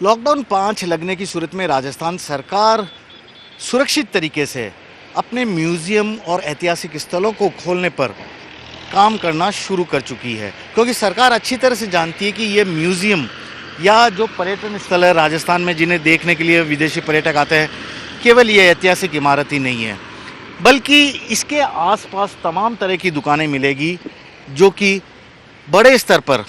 Lockdown 5 लगने की सूरत में राजस्थान सरकार सुरक्षित तरीके से अपने म्यूज़ियम और ऐतिहासिक स्थलों को खोलने पर काम करना शुरू कर चुकी है, क्योंकि सरकार अच्छी तरह से जानती है कि ये म्यूज़ियम या जो पर्यटन स्थल है राजस्थान में, जिन्हें देखने के लिए विदेशी पर्यटक आते हैं, केवल ये ऐतिहासिक इमारत ही नहीं है, बल्कि इसके आसपास तमाम तरह की दुकानें मिलेगी जो कि बड़े स्तर पर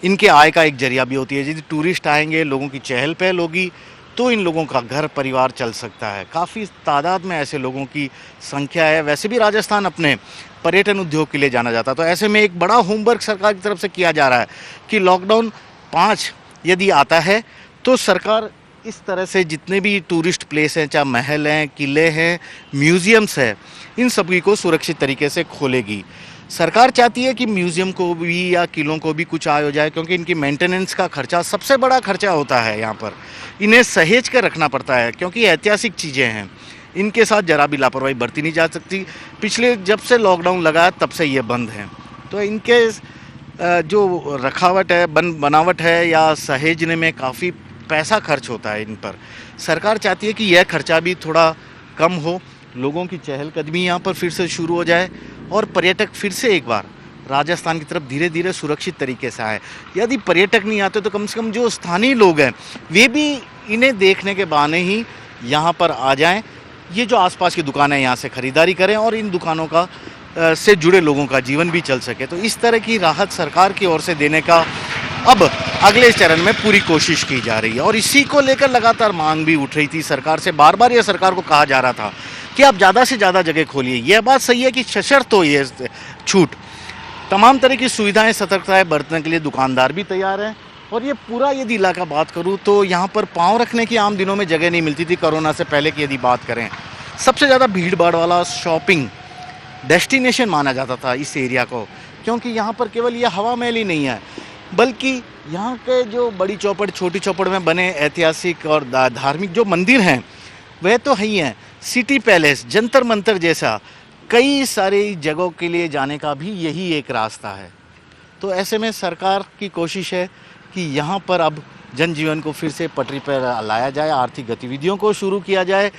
इनके आय का एक जरिया भी होती है। यदि टूरिस्ट आएंगे, लोगों की चहल पहल होगी, तो इन लोगों का घर परिवार चल सकता है। काफ़ी तादाद में ऐसे लोगों की संख्या है। वैसे भी राजस्थान अपने पर्यटन उद्योग के लिए जाना जाता है, तो ऐसे में एक बड़ा होमवर्क सरकार की तरफ से किया जा रहा है कि लॉकडाउन 5 यदि आता है तो सरकार इस तरह से जितने भी टूरिस्ट प्लेस हैं, चाहे महल हैं, किले हैं, म्यूज़ियम्स हैं, इन सभी को सुरक्षित तरीके से खोलेगी। सरकार चाहती है कि म्यूज़ियम को भी या किलों को भी कुछ आय हो जाए, क्योंकि इनकी मेंटेनेंस का खर्चा सबसे बड़ा खर्चा होता है। यहाँ पर इन्हें सहेज कर रखना पड़ता है, क्योंकि ऐतिहासिक चीज़ें हैं, इनके साथ जरा भी लापरवाही बरती नहीं जा सकती। पिछले जब से लॉकडाउन लगा तब से ये बंद हैं, तो इनके जो रखावट है, बनावट है या सहेजने में काफ़ी पैसा खर्च होता है इन पर। सरकार चाहती है कि यह खर्चा भी थोड़ा कम हो, लोगों की चहलकदमी यहाँ पर फिर से शुरू हो जाए और पर्यटक फिर से एक बार राजस्थान की तरफ धीरे धीरे सुरक्षित तरीके से आए। यदि पर्यटक नहीं आते तो कम से कम जो स्थानीय लोग हैं वे भी इन्हें देखने के बहाने ही यहाँ पर आ जाएं। ये जो आसपास की दुकानें, यहाँ से ख़रीदारी करें और इन दुकानों का से जुड़े लोगों का जीवन भी चल सके। तो इस तरह की राहत सरकार की ओर से देने का अब अगले चरण में पूरी कोशिश की जा रही है, और इसी को लेकर लगातार मांग भी उठ रही थी सरकार से। बार बार ये सरकार को कहा जा रहा था कि आप ज़्यादा से ज़्यादा जगह खोलिए। यह बात सही है कि सशर्त हो ये छूट, तमाम तरह की सुविधाएं, सतर्कताएं बरतने के लिए दुकानदार भी तैयार हैं। और ये पूरा यदि इलाका बात करूं तो यहाँ पर पाँव रखने की आम दिनों में जगह नहीं मिलती थी। कोरोना से पहले की यदि बात करें, सबसे ज़्यादा भीड़ भाड़ वाला शॉपिंग डेस्टिनेशन माना जाता था इस एरिया को, क्योंकि यहाँ पर केवल यह हवा महल ही नहीं है, बल्कि यहाँ के जो बड़ी चौपड़, छोटी चौपड़ में बने ऐतिहासिक और धार्मिक जो मंदिर हैं वह तो है ही हैं। सिटी पैलेस, जंतर मंतर जैसा कई सारी जगहों के लिए जाने का भी यही एक रास्ता है। तो ऐसे में सरकार की कोशिश है कि यहाँ पर अब जनजीवन को फिर से पटरी पर लाया जाए, आर्थिक गतिविधियों को शुरू किया जाए।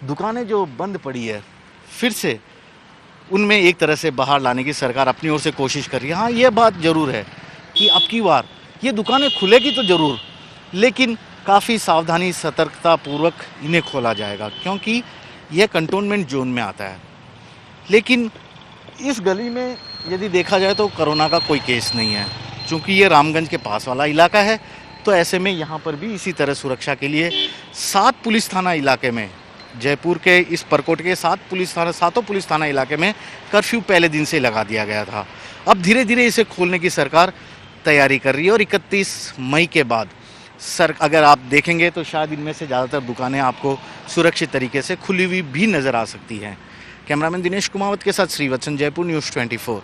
दुकानें जो बंद पड़ी है फिर से उनमें एक तरह से बाहर लाने की सरकार अपनी ओर से कोशिश कर रही है। हाँ, ये बात ज़रूर है कि अब की बार ये दुकानें खुलेगी तो ज़रूर, लेकिन काफ़ी सावधानी, सतर्कता पूर्वक इन्हें खोला जाएगा, क्योंकि यह कंटोनमेंट जोन में आता है। लेकिन इस गली में यदि देखा जाए तो कोरोना का कोई केस नहीं है, चूँकि ये रामगंज के पास वाला इलाका है। तो ऐसे में यहाँ पर भी इसी तरह सुरक्षा के लिए 7 पुलिस थाना इलाके में, जयपुर के इस परकोट के 7 पुलिस थाना, 7 पुलिस थाना इलाके में कर्फ्यू पहले दिन से लगा दिया गया था। अब धीरे धीरे इसे खोलने की सरकार तैयारी कर रही है, और 31 मई के बाद अगर आप देखेंगे तो शायद इनमें से ज़्यादातर दुकानें आपको सुरक्षित तरीके से खुली हुई भी नज़र आ सकती हैं। कैमरामैन दिनेश कुमावत के साथ श्रीवत्सन, जयपुर न्यूज़ 24।